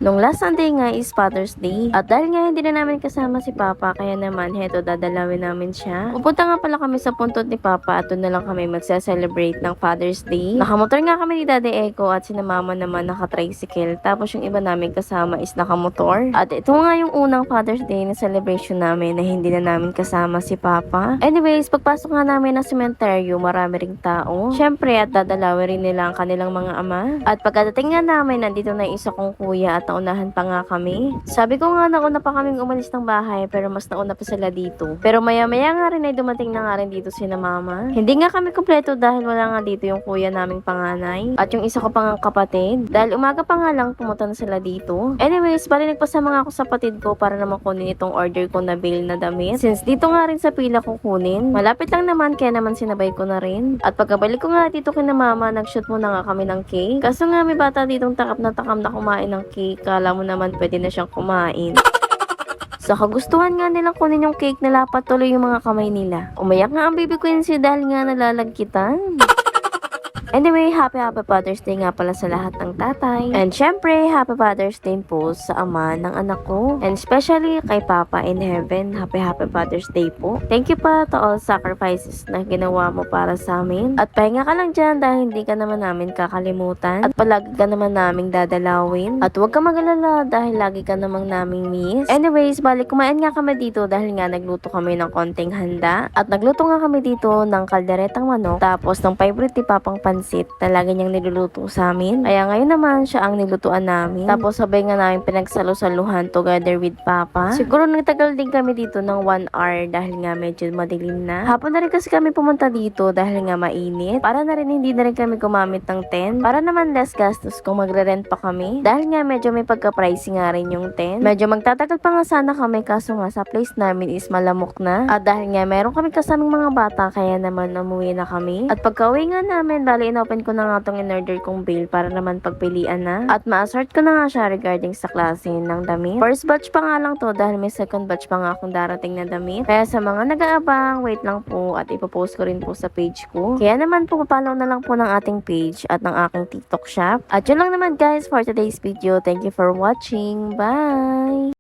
Nung last Sunday nga is Father's Day. At dahil nga hindi na namin kasama si Papa, kaya naman heto dadalawin namin siya. Pupunta nga pala kami sa puntod ni Papa at doon na lang kami magsa-celebrate ng Father's Day. Nakamotor nga kami ni Daddy Echo at si Mama naman naka-tricycle. Tapos yung iba namin kasama is nakamotor. At ito nga yung unang Father's Day na celebration namin na hindi na namin kasama si Papa. Anyways, pagpasok nga namin ng sementeryo, marami ring tao. Syempre at dadalawin rin nila ang kanilang mga ama. At pagkadating nga namin, nandito na yung isa kong kuya at naunahan pa nga kami. Sabi ko nga nauna pa kaming umalis ng bahay pero mas nauna pa sila dito. Pero maya-maya nga rin ay dumating na nga rin dito sina mama. Hindi nga kami kompleto dahil wala nga dito yung kuya naming panganay at yung isa ko pang kapatid. Dahil umaga pa nga lang pumunta na sila dito. Anyways, bali nagpasama nga ako sa patid ko para naman kunin itong order ko na bill na damit. Since dito nga rin sa pila ko kunin, malapit lang naman kaya naman sinabay ko na rin. At pagkabalik ko nga dito kina mama, nag-shoot muna nga kami ng cake. Kaso nga may bata ditong takam na kumain ng cake. Kala mo naman pwede na siyang kumain. Sa kagustuhan nga nilang kunin yung cake, nalapat tuloy yung mga kamay nila. Umayak nga ang baby queen si dahil nga nalalagkitan. Anyway, happy Father's Day nga pala sa lahat ng tatay. And syempre, happy Father's Day po sa ama ng anak ko. And especially kay Papa in heaven, happy Father's Day po. Thank you pa to all sacrifices na ginawa mo para sa amin. At pahinga ka lang dyan dahil hindi ka naman namin kakalimutan. At palagi ka naman naming dadalawin. At huwag ka mag-alala dahil lagi ka namang naming miss. Anyways, balik kumain nga kami dito dahil nga nagluto kami ng konting handa. At nagluto nga kami dito ng kalderetang manok. Tapos ng favorite ni Papang pansit. Talaga niyang niluluto sa amin. Kaya ngayon naman siya ang nilutuan namin. Tapos sabay nga namin pinagsalo-saluhan together with Papa. Siguro nagtagal din kami dito ng 1 hour dahil nga medyo madilim na. Hapon na rin kasi kami pumunta dito dahil nga mainit. Para na rin hindi na rin kami gumamit ng tent. Para naman less gastos kung magre-rent pa kami. Dahil nga medyo may pagka-pricey nga rin yung tent. Medyo magtatagal pa nga sana kami kaso nga sa place namin is malamok na. At dahil nga meron kami kasamang mga bata kaya naman umuwi na kami. At pagka-uwi nga namin, bali in-open ko na nga itong in-order kong bail para naman pagpilian na. At ma-assort ko na nga siya regarding sa klase ng damit. First batch pa nga lang to dahil may second batch pa nga akong darating na damit. Kaya sa mga nag-aabang, wait lang po at ipopost ko rin po sa page ko. Kaya naman po, follow na lang po ng ating page at ng aking TikTok shop. At yun lang naman guys for today's video. Thank you for watching. Bye!